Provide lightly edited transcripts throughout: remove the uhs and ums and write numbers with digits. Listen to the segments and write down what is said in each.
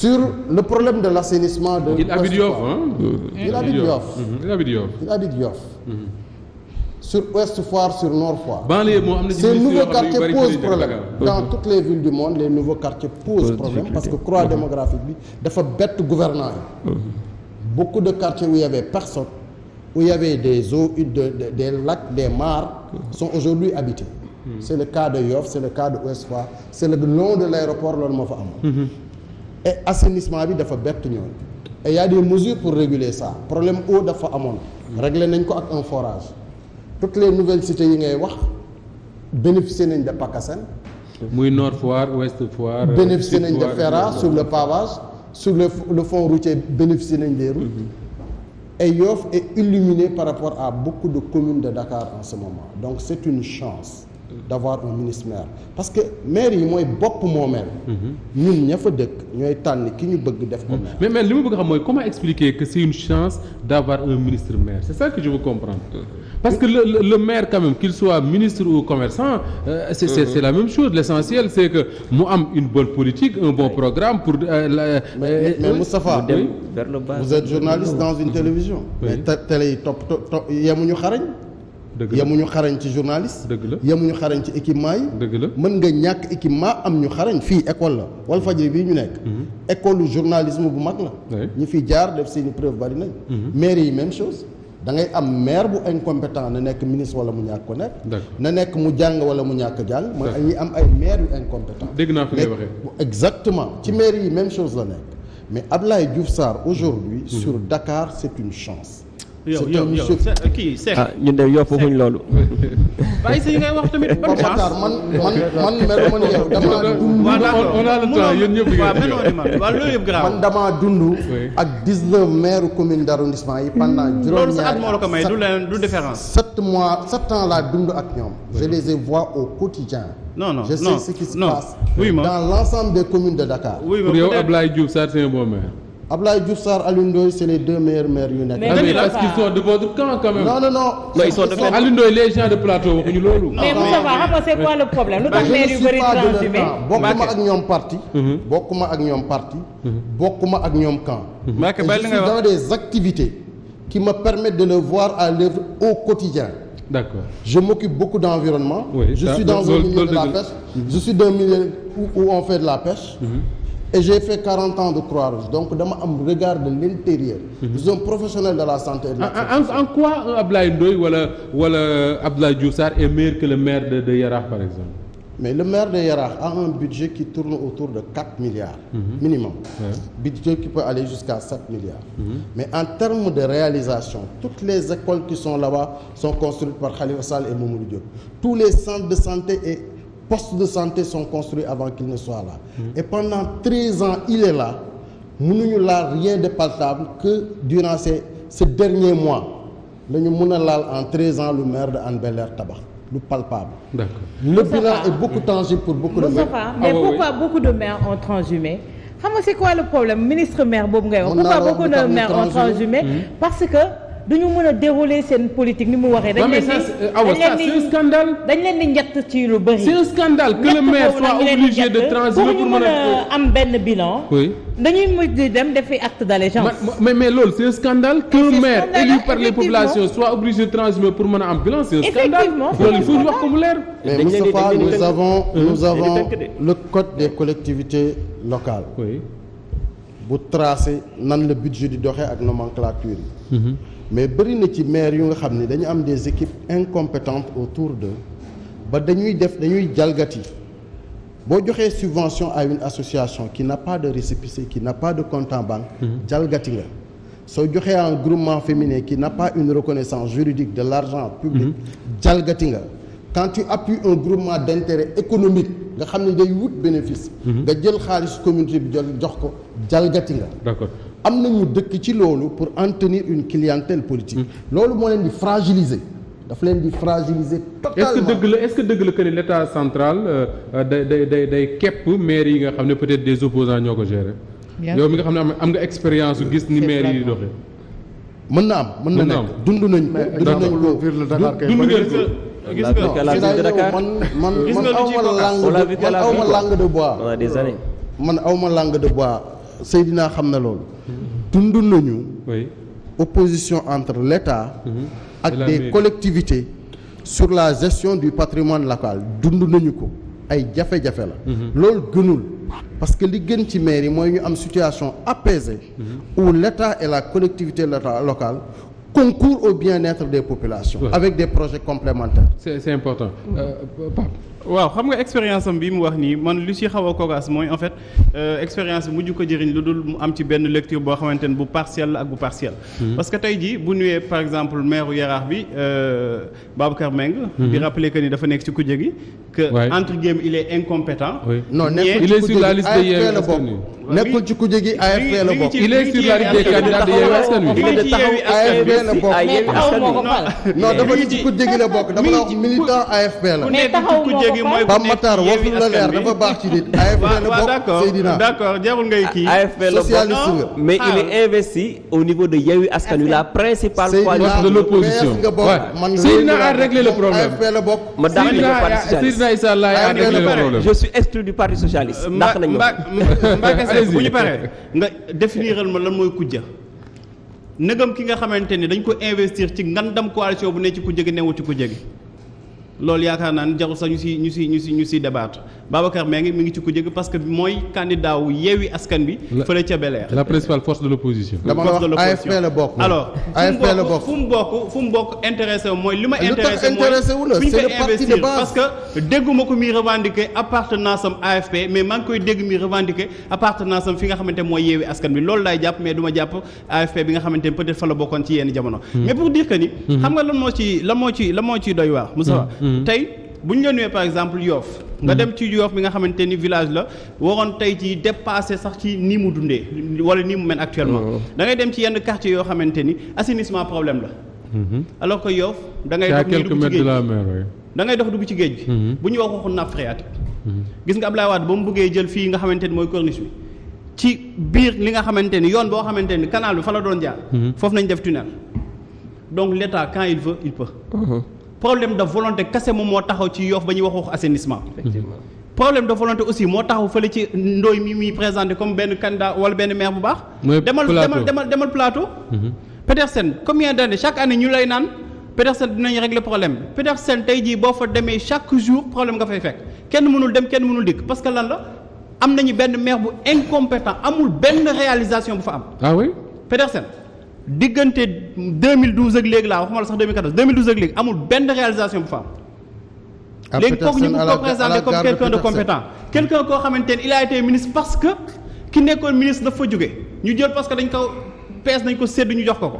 Sur le problème de l'assainissement de... Il habite Yoff, hein? Il habite Yoff. Il habite Yoff. Il habite Yoff. Sur Ouest Foire, sur Nord Foire. Banlieue moo am na Ces nouveaux quartiers posent problème. Dans toutes les villes du monde, les nouveaux quartiers posent problème parce que croix démographique bi dafa bett gouvernants yi. Beaucoup de quartiers où il y avait personne, où il y avait des eaux, des lacs, des mares, sont aujourd'hui habités. C'est le cas de Yoff, c'est le cas de Ouest Foire, c'est le long de l'aéroport loolu moo fa am. Et assainissement bi dafa bett ñooñu. Et il y a des mesures pour réguler ça. Problème eau dafa amoon. Réglé nañ ko ak un forage. Toutes les nouvelles cités yi ngay wax bénéficier nañ de PACASEN. muy Nord Foire Ouest Foire. bénéficier nañ de FERA sur le pavage. Sur le fond routier bénéficier nañ des routes. Et Yoff est illuminé par rapport à beaucoup de communes de Dakar en ce moment. Donc c'est une chance d'avoir un ministre maire parce que maire yi mooy bopp moomeel. ñun ña fa dëkk ñooy tànn ki ñu bëgg def ko maire. mais li ma bëgg a xam mooy comment expliquer que c'est une chance d'avoir un ministre maire c'est ça que je veux comprendre. Parce que le maire quand même qu'il soit ministre ou commerçant c'est la même chose l'essentiel c'est que mu am une bonne politique un bon programme pour. mais Moustapha vous êtes journaliste dans une télévision. mais télé yi topp yemuñu xarañ. yemuñu xarañ ci journaliste. dëgg la yemuñu xarañ ci équipement yi. dëgg la mën nga ñàkk équipement am ñu xarañ fii école la Walfadjri bii ñu nekk. école journalisme bu mag la. ñi fi jaar def seeni preuve bari nañ. maire yi même chose. da ngay am maire bu incompétent na nekk ministre wala mu ñàkk ko nekk. na nekk mu jàng wala mu ñàkk jàng. mooy ñi am ay maire yu incompétent. dégg naa fi ngay waxee. exactement ci maire yi même chose la nekk mais Abdoulaye Diouf Sarr aujourd'hui sur Dakar c'est une chance. yow kii Seck. ñun de Yoff waxuñ loolu. bàyyi si ngay wax tamit ban chance man meluma ni yow damaa dund. on a le temps yéen ñëpp waaw loolu yëpp grave. man damaa dund. ak 19 maires commune d'arrondissement yi pendant loolu sa at moo la ko may du différence. 7 ans laa dund ak ñoom. je les ai vois au quotidien. non je sais ce qui se passe oui, dans l'ensemble des communes de Dakar. oui pour yow Abdoulaye Diouf Sarr c'est un bon maire. Abdoulaye Diouf Sarr Alioune Ndoye c'est les deux meilleurs maires yu nekk. mais parce qu'ils sont de votre camp quand même. non. ils sont de Alioune Ndoye les gens de plateau waxuñu loolu. mais Moussa Ba xam nga c'est quoi le problème lu tax maire yu bëri transhumé. bokkuma ak ñoom parti. bokkuma ak ñoom parti. bokkuma ak ñoom camp. Mbacké je suis dans des activités qui me permettent de le voir à l'œuvre au quotidien. D'accord. Je m'occupe beaucoup d'environnement. Oui, je suis dans un milieu de la pêche. Je suis dans un milieu où on fait de la pêche. Et j'ai fait 40 ans de Croix-Rouge donc dama am regard de l'intérieur. Je suis un professionnel de la santé et de la en quoi Abdoulaye Ndoye wala Abdoulaye Diouf Sarr est meilleur que le maire de Yaraax par exemple. Mais le maire de Yaraax a un budget qui tourne autour de 4 milliards minimum. Budget qui peut aller jusqu'à 7 milliards. Mais en termes de réalisation, toutes les écoles qui sont là-bas sont construites par Khalifa Sall et Mamadou Diop. Tous les centres de santé et postes de santé sont construits avant qu'il ne soit là. Et pendant 13 ans, il est là. Mënuñu laal rien de palpable que durant ces derniers mois. Lañu mën a laal en 13 ans le maire de Hann Bel-Air tabax lu palpable. D'accord. Le bilan est beaucoup tangible pour beaucoup de maires. Mais pourquoi beaucoup de maires ont transhumé? Xam nga c'est quoi le problème ministre maire boobu ngay wax. Pourquoi beaucoup de maires ont transhumé? Parce que duñu mën a dérouler seen politique ni mu waxee. dañ leen di c'est un scandale. dañ leen di njett ci lu bëri. C'est un scandale que le maire soit obligé de transiger pour mën a am benn bilan. Oui. dañuy mujj di dem defi acte d'allégeance. mais loolu c'est un scandale qu'un maire élu par les populations soit obligé de transiger pour mën a am bilan c'est un scandale. loolu il faut ñu wax ko mu leer. Mais Moustapha, nous avons le code des collectivités locales. Oui. bu tracé nan la budget di doxee ak nomenclature yi. mais bëri na ci maire yu nga xam ne dañu am des équipes incompétentes autour d'eux ba dañuy jalgati boo joxee subvention à une association qui n'a pas de récépissé qui n'a pas de compte en banque jalgati nga soo joxee un groupement féminin qui n'a pas une reconnaissance juridique de l'argent public jalgati nga quand tu appuies un groupement d'intérêt économique nga xam ne day wut bénéfice nga jël xaalis communauté bi jox ko jalgati nga. D'accord. am nañu dëkk ci loolu pour en tenir une clientèle politique. loolu moo leen di fragiliser daf leen di fragiliser totalement. est-ce que dëgg la que l'état central day képp maire yi nga xam ne peut-être des opposants ñoo ko gérer. yow mi nga xam ne am nga expérience su gis ni maire yi di doxee. mën na nekk dund nañ ko dund ngeen ko. gis nga man awma langue de bois. des années. man awma langue de bois Seydina xam na loolu. dund nañu. oui. opposition entre l'État. ak des collectivités sur la gestion du patrimoine local dund nañu ko ay jafe-jafe la. loolu gënul parce que li gën ci maire yi mooy ñu am situation apaisée. où l'État et la collectivité locale concourent au bien-être des populations. avec des projets complémentaires. c'est important. Pape. waaw xam nga expérience am bi mu wax nii man lu ci xaw a kogaas mooy en fait expérience bi mujj ko jëriñ lu dul mu am ci benn lecture boo xamante ne bu partielle la ak bu partielle. parce que tey jii bu nuyee par exemple maire Yaraax bi Babacar Mbengue. di rappeler que ni dafa nekk ci kujje gi. que entre guillemets il est incompétent. non nekkul il est sur la liste de Yewwi Askan Wi. nekkul ci kujje gi AFP la bokk. il est sur la liste des candidats de Yewwi Askan Wi. AFP la bokk. non dafa ni ci kujje gi la bokk dama la wax militant AFP la. Pape Matar waxul la leer dafa baax ci nit. AFP la bokk Seydina d'accord jarul ngay kii. AFP la bokk mais il est investi au niveau de Yewwi Askan Wi la principale coalition de l'opposition. Seydina a réglé le problème. AFP la bokk. ma dàq nañu ko parti socialiste. Seydina Issa Laye a réglé le problème. je suis exclu du parti socialiste. dàq nañu ma Mbacké Seck bu ñu paree nga définiral ma lan mooy kujja. nëgam ki nga xamante ni dañ ko investir ci ngandam coalition bu ne ci kujje gi newul ci kujje gi. loolu yaakaar naa ne jarul sax ñu si débattre Babacar Mbengue mi ngi ci kujje gi parce que mooy candidat wu Yewwi Askan Wi. fële ca Bel Air. la principale force de l'opposition. dama la wax AFP la bokk. alors AFP la bokk fu mu bokk intéressé wu mooy li ma intéressé mooy la fi ñu c'est ko le parti de investir base. parce que dégguma ko muy revendiquer appartenance am AFP mais maa ngi koy dégg muy revendiquer appartenance am fi nga xamante mooy Yewwi Askan Wi loolu laay jàpp mais du ma jàpp AFP bi nga xamante ne peut-être fa la bokkoon ci yenn jamono. mais pour dire que ni. xam nga lan moo ci doy waar. Moussa tey bu ñu la nuyee par exemple Yoff nga dem ci Yoff bi nga xamante ni village la waroon tey ci dépasser sax ci ni mu dundee wala ni mu mel actuellement da ngay dem ci yenn quartier yoo xamante ni assainissement problème la alors que Yoff da ngay dox dugg ci géej da ngay dox dugg ci géej bi bu ñu waxu nappe phréatique gis nga Abdoulaye Wade ba mu bëggee jël fii nga xamante ni mooy corniche bi ci biir li nga xamante ni yoon boo xamante ni canal bi fa la doon jaar foofu nañ def tunnel donc l'État quand il veut il peut problème de volonté kese moom moo taxaw ci Yoff ba ñuy wax assainissement. Effectivement. Problème de volonté aussi moo taxaw fële ci Ndoye mi muy présenté comme benn candidat wala benn maire bu baax. demal plateau. Petersen combien d'années chaque année ñu lay naan Petersen dinañ régler problème Petersen tey jii boo fa demee chaque jour problème nga fay fekk kenn mënul dem kenn mënul dikk parce que lan la am nañu benn maire bu incompétent amul benn réalisation bu fa am. ah oui Petersen. diggante 2012 ak léegi laa waxuma la sax 2014 2012 ak léegi amul benn réalisation bu fa am. léegi kooku ñu ko présenté comme quelqu'un de compétent. quelqu'un koo xamante ne il a été ministre parce que ki nekkoon ministre dafa fa jóge ñu jël parce que dañ ko PS nañ ko sédd ñu jox ko ko.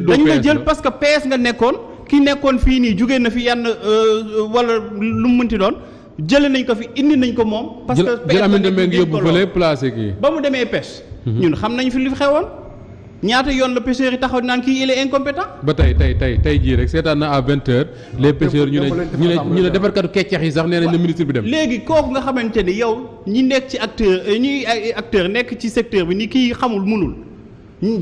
dañ la jël parce que PS nga nekkoon ki nekkoon fii nii jóge na fi yenn wala lu mu mënti doon jëlee nañ ko fi indi nañ ko moom. parce que PS ngi yóbbu fële placé kii ba mu demee pêche. ñun xam nañ fi li fi xewoon ñaata yoon la pêcheurs yi taxaw naan kii il est incompétent. ba tey jii rek seetaan na à 20h les pêcheurs ñu ne defarkatu keccax yi sax nee nañ le ministre bi dem. léegi kooku nga xamante ni yow ñi nekk ci acteur nekk ci secteur bi ni kii xamul mënul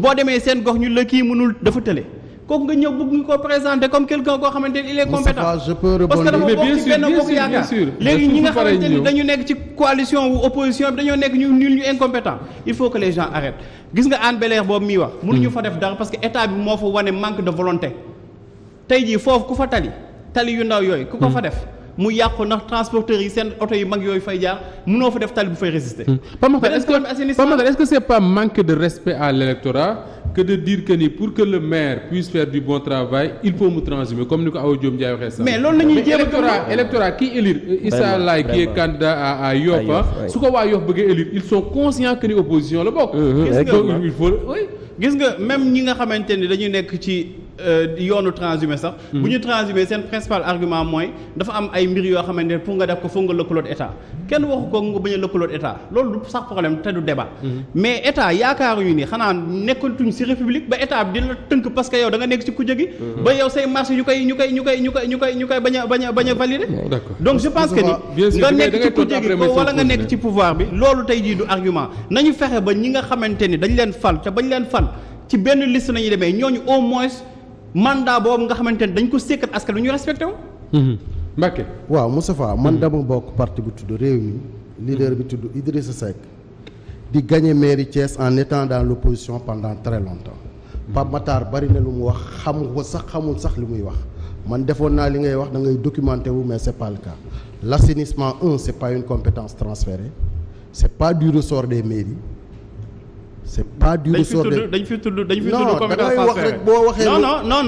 boo demee seen gox ñu la kii mënul dafa tële kooku nga ñëw bëgg nga ko présenter comme quelqu'un koo xamante ni il est compétent. je peux rebondir parce que dafa bokk ci benn bokk yaakaar léegi ñi nga xamante ni dañu nekk ci coalition ou opposition bi dañoo nekk ñu nul ñu incompétent il faut que les gens arrêtent gis nga Hann Bel-Air boobu miy wax mënuñu fa def dara parce que état bi moo fa wane manque de volonté tey jii foofu ku fa tali yu ndaw yooyu ku ko fa def mu yàqu ndax transporteurs yi seen oto yu mag yooyu fay jaar mënoo fa def tali bu fay résister. Est-ce que c'est pas manque de respect à l'électorat que de dire que ni pour que le maire puisse faire du bon travail il faut mu transhumer comme ni ko Awa Diop Ndiaye waxee sax. mais loolu la ñuy jéem électorat qui élire Issa Laye qui est candidat à Yoff su ko waa Yoff bëggee élire ils sont conscients que ni opposition la bokk. il faut gis nga même ñi nga xamante ni dañu nekk ci yoonu transhumé sax. bu ñu transhumé seen principal argument mooy dafa am ay mbir yoo xamante ne pour nga def ko foog nga lëkkaloot état kenn waxu ko nga bañ a lëkkaloot état loolu du sax problème te du débat. mais état yaakaaruñu ni xanaa nekkatuñ ci république ba état bi di la tënk parce que yow da nga nekk ci kujje gi. ba yow say marché ñu koy bañ a valider. donc je pense que ni nga nekk ci kujje gi wala nga nekk ci pouvoir bi loolu tey jii du argument nañu fexe ba ñi nga xamante ni dañ leen fal te bañ leen fal ci benn liste nañuy demee ñooñu au moins mandat boobu nga xamante ni dañ ko sékkat askan lu ñu respecté wu. Mbacké. waaw Moustapha man dama bokk parti bu tudd Rewmi leader bi tudd Idrissa Seck di gagner mairie Thiès en étant dans l'opposition pendant très longtemps Pape Matar bari na lu mu wax xamul sax li muy wax man defoon naa li ngay wax da ngay documenté wu mais c'est pas le cas l'assainissement c'est pas une compétence transférée c'est pas du ressort des mairies c'est pas du ressort des dañ fi tudd compétence transférée non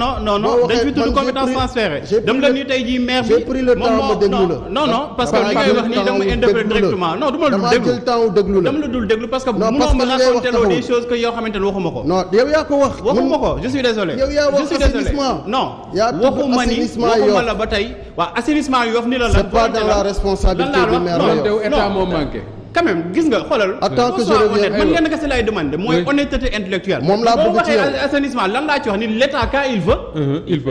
dañ fi tudd compétence transférée dem la ni tey jii maire bi j'ai pris le temps ma déglu la non parce que li ngay wax nii dama interpréter directement non du ma la dul jël temps déglu la dama la dul déglu parce que mënoo ma raconter loo des choses que yoo xamante ne waxuma ko non yow yaa ko wax waxuma ko je suis désolé yow yaa wax assainissement non waxuma la ba tey waaw assainissement Yoff ni la c'est pas dans la responsabilité du maire non état moo manqué quand même gis nga xoolal. attends que je revienne man lenn kese laay demandé mooy honnêteté intellectuelle. moom laa bëgg ci yow boo waxee assainissement lan laa ci wax ni l'état quand il veut.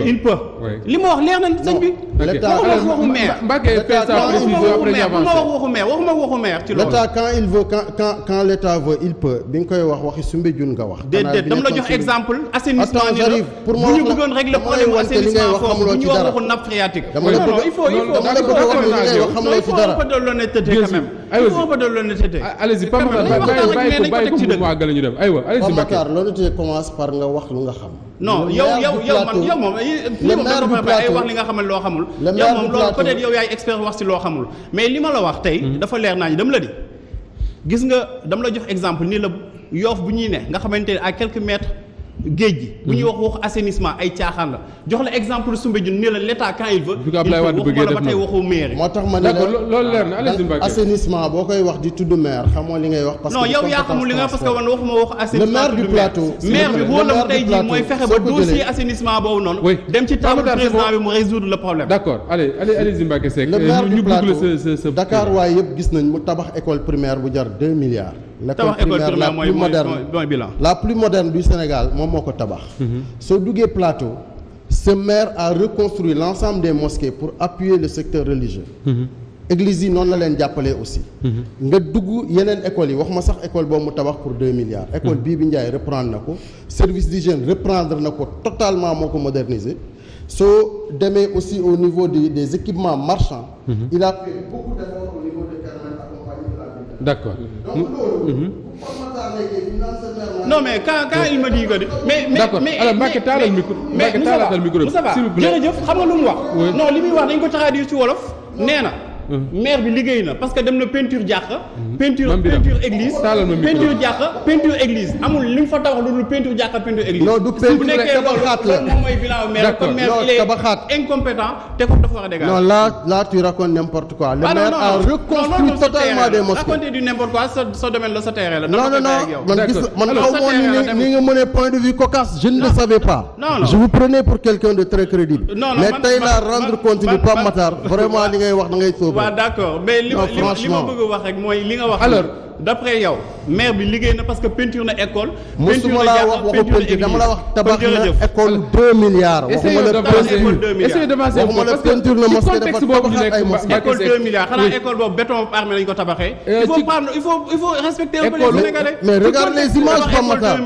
il peut li ma wax leer na sëñ bi. l'état waxu maire. Mbacké fait sa précision après j'avance. waxuma waxu maire ci loolu. l'état quand il veut quand l'état veut il peut bi nga koy waxi Soumbédioune nga wax. déedéet dama la jox exemple. assainissement ni la bu ñu bëggoon régler problème assainissement foofu bu ñu wax waxu nappe phréatique. dama la bëgg allez-y Pape Matar bàyyi ko mu àggale ñu dem aywa allez-y Mbacké. Pape Matar l'honnêteté commence par nga wax lu nga xam. non yow moom li ma ay wax li nga xamal loo xamul. yow moom loolu peut-être yow yaay expert wax ci loo xamul mais li ma la wax tey. dafa leer naa ñu dama la di. gis nga dama la jox exemple ni la Yoff bu ñuy ne nga xamante ne à quelques mètres géej gi. bu ñuy wax waxu assainissement ay caaxaan la jox la exemple Soumbédioune ni la l'état quand il veut. bu ko Abdoulaye Wade bëggee def ba tey waxu maire. moo tax ma ne la loolu leer na allez-y Mbacké. assainissement boo koy wax di tudd maire xamoo li ngay wax. parce que non yow yaa xamul li nga parce que man waxuma waxu assainissement. le maire du plateau. maire bi rôlam tey jii mooy fexe ba dossier assainissement boobu noonu. dem ci table président bi mu résoudre le problème. d'accord allez-y Mbacké Seck. le maire du plateau sa Dakar waaye yëpp gis nañ mu tabax école primaire bu jar 2 milliards. l'école primaire la plus moderne la plus moderne du Sénégal moom moo ko tabax. soo duggee plateau ce maire a reconstruit l'ensemble des mosquées pour appuyer le secteur religieux. église yi noonu la leen jàppalee aussi. nga dugg yeneen écoles yi wax ma sax école boobu mu tabax pour 2 milliards. école bii bi Ndiaye reprendre na ko service d'hygiène reprendre na ko totalement moo ko moderniser soo demee aussi au niveau des équipements marchands. il a fait beaucoup d'efforts au niveau de Kéremène accompagné de la ville. d'accord. donc loolu. non mais quand il me dit que mais d'accord alors Mbacké taalal micro Mbacké taalal micro s'il vous plaît jërëjëf xam nga lu mu wax. non li muy wax dañ ko traduire ci wolof nee na. maire bi liggéey na parce que dem na peinture jàkka. peinture église. peinture jàkka peinture église amul li mu fa tabax lu dul peinture jàkka peinture église. non du peinture bu nekkee loolu moom mooy bilan maire comme maire il est incompétent te ko dafa war a dégager. non là tu racontes n'importe quoi. le maire a reconstruit totalement des mosquées. raconter du n'importe quoi sa domaine la sa terrain la. non man xaw ma ni nga mënee point de vue cocasse je ne le savais pas. non je vous prenais pour quelqu'un de très crédible. mais tey laa rendre compte ni Pape Matar vraiment li ngay wax da ngay sóob. waaw d'accord mais li ma bëgg a wax rek mooy li nga wax. alors d'après yow maire bi liggéey na parce que peinture na école. peinture na jàkka peinture église dama la wax tabax na école 2 milliards. essayez d'avancer waxuma la peinture na mosquée dafa tabax ay mosquées. école 2 milliards xanaa école boobu béton armé lañu ko tabaxee. il faut respecter un peu les Sénégalais. mais regarde les images Pape Matar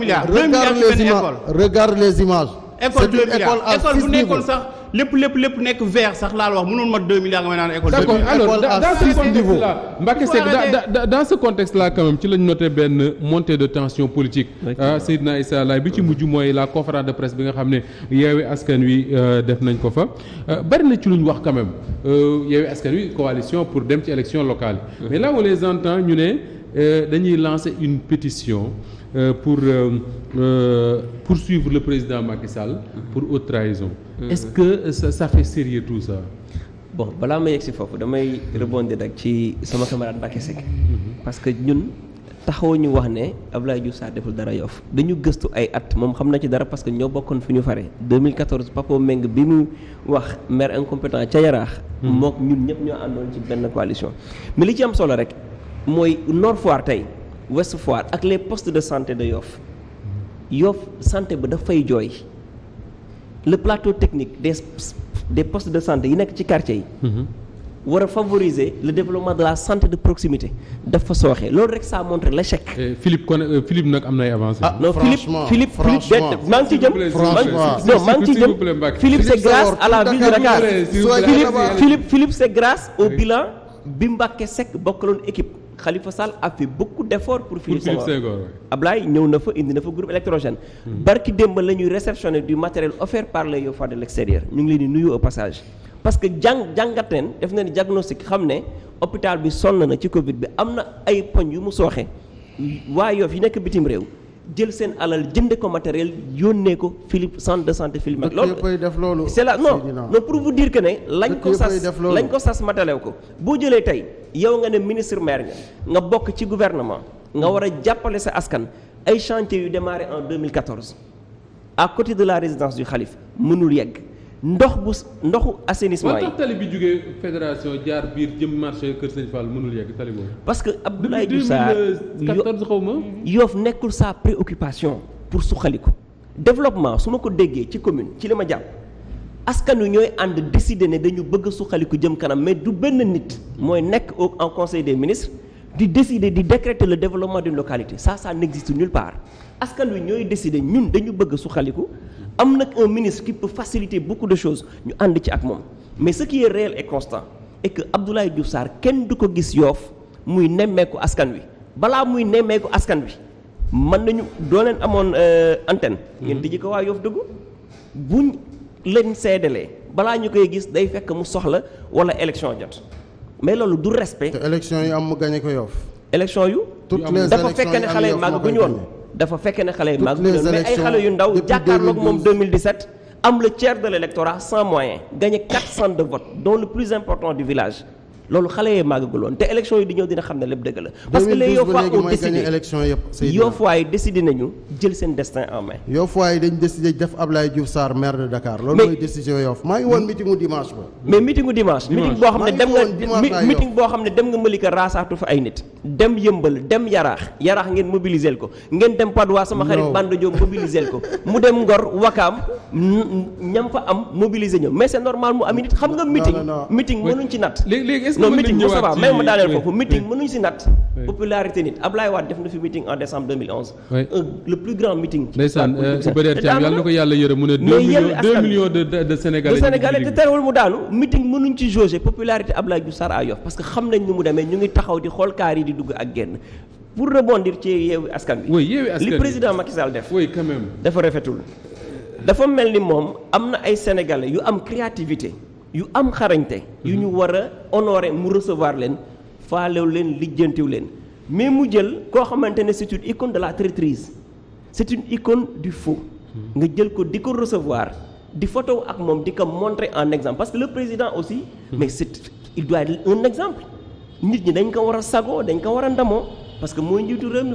regarde les images. école 2 milliards école bu nekkoon sax lépp nekk vert sax laa la wax mënoon mat 2 milliards nga may naan école. d'accord alors dans ce contexte là Mbacké Seck dans ce contexte là quand même ci lañ noté benn montée de tension politique. Seydina Issa Laye bi ci mujj mooy la conférence de presse bi nga xam ne Yewwi Askan Wi def nañ ko fa bari na ci luñ wax quand même Yewwi Askan Wi coalition pour dem ci élection locale yi. mais là on les entend ñu ne dañuy lancer une pétition. Pour poursuivre le président Macky Sall pour haute trahison. Est-ce que ça fait sérieux tout ça? Bon balaa ma yegg si foofu damay rebondir rek ci sama camarade Mbacké Seck. parce que ñun taxaw ñu wax ne Abdoulaye Diouf Sarr deful dara Yoff dañu gëstu ay at moom xam na ci dara parce que ñoo bokkoon fu ñu fare 2014 Papo Meng bi mu wax maire incompétent ca Yaraax. mook ñun ñëpp ñoo àndoon ci benn coalition. mais li ci am solo rek mooy Nord Foire tey. Ouest Foire ak les postes de santé de Yoff santé ba daf fay jooy le plateau technique des postes de santé yi nekk ci quartier yi. war a favoriser le développement de la santé de proximité daf fa sooxee loolu rek ça montre l'échec. Philippe nag am na ay avancées. non Philippe maa ngi ci jëm. maa ngi ci jëm Philippe c'est grâce à la ville de Dakar. Philippe c'est grâce au bilan bi Mbacké Seck bokkaloon équipe. Khalifa Sall a fait beaucoup d'efforts pour Philippe Senghor. Ablaye ñëw na fa indi na fa groupe électrogène. barki démb la ñuy réceptionner du matériel offert par les YOFA de l'extérieur ñu ngi leen di nuyu au passage. parce que jàngat leen def na ni diagnostic xam ne hôpital bi sonn na ci Covid bi am na ay poñ yu mu sooxe waa Yoff yi nekk bitim réew jël seen alal jënde ko matériel yónnee ko Philippe centre de santé Philippe. loolu c'est là non pour vous dire que ne lañ ko sas matalew ko boo jëlee tey yow nga ne ministre maire nga bokk ci gouvernement nga war a jàppale sa askan ay chantiers yu démarré en 2014 à côté de la résidence du Khalife mënul yegg ndoxu assainissement yi. tax tali bi jógee fédération jaar biir jëm marché Kër Sëñ Fall mënul yegg tali boobu. parce que Abdoulaye Diouf Sarr 2014 xaw ma. Yoff nekkul sa préoccupation pour suqaliku développement su ma ko déggee ci commune ci li ma jàpp askan wi ñooy ànd décider ne dañu bëgg suqaliku jëm kanam mais du benn nit mooy nekk en conseil des ministres di décider di décréter le développement d'une localité ça n'existe nulle part askan wi ñooy décider ñun dañu bëgg suqaliku. am nag un ministre qui peut faciliter beaucoup de choses ñu ànd ci ak moom mais ce qui est réel et constant est que Abdoulaye Diouf Sarr kenn du ko gis Yoff muy nemmeeku askan wi balaa muy nemmeeku askan wi mën nañu doo leen amoon antenne ngeen tijji ko waa Yoff dëggu buñ leen seedalee balaa ñu koy gis day fekk mu soxla wala élection jot mais loolu du respect. te élection yi am mu gagné ko Yoff. élection yu. dafa fekk ne xale yi màgg guñu woon. dafa fekk ne xale yi màgg mais ay xale yu ndaw jàkkaarloog moom 2017 am le tiers de l'électorat sans moyen gagné 4 centres de vote dont le plus important du village loolu xale yee màggagul woon te élection yi di ñëw dina xam ne lépp dëgg la. parce que les Yoffois ont décidé Yoffois yi décidé nañu jël seen destin en main. Yoffois yi dañ décidé def Abdoulaye Diouf Sarr maire de Dakar. loolu mooy décision Yoff maa ngi woon meetingu dimanche ba. mais meetingu dimanche. meeting boo xam ne dem nga meeting boo xam ne dem nga Malika raasaatu fa ay nit. dem Yëmbal dem Yaraax ngeen mobiliser ko ngeen dem Padois sama xarit Banda Diop mobiliser ko mu dem Ngor Wakaam ñam fa am mobiliser ñëw mais c'est normal mu am nit xam nga meeting mënuñ ci natt. non meeting bu sabaa même ma daaneel foofu meeting mënuñ si natt popularité nit Ablaye Wade def na fi meeting en décembre 2011 le plus grand meeting ndeysaan Iba Thiam yàlla na ko yàlla yërëm mu ne 2 millions de Sénégalais te terewul mu daanu meeting mënuñ ci jauger popularité Ablaye Diouf Sarr à Yoff parce que xam nañ ni mu demee ñu ngi taxaw di xool kaar yi di dugg ak génn pour rebondir ci Yewwi Askan Wi li président Macky Sall def quand même dafa rafetul dafa mel ni moom am na ay Sénégalais yu am créativité yu am xarañte yu ñu war a honorer mu recevoir leen faalew leen lijjantiw leen mais mu jël koo xamante ne c'est une icône de la traîtrise c'est une icône du faux nga jël ko di ko recevoir di photo ak moom di ko montrer en exemple parce que le président aussi mais il doit être un exemple nit ñi dañ ko war a sagoo dañ ko war a ndamoo parce que mooy njiitu réew mi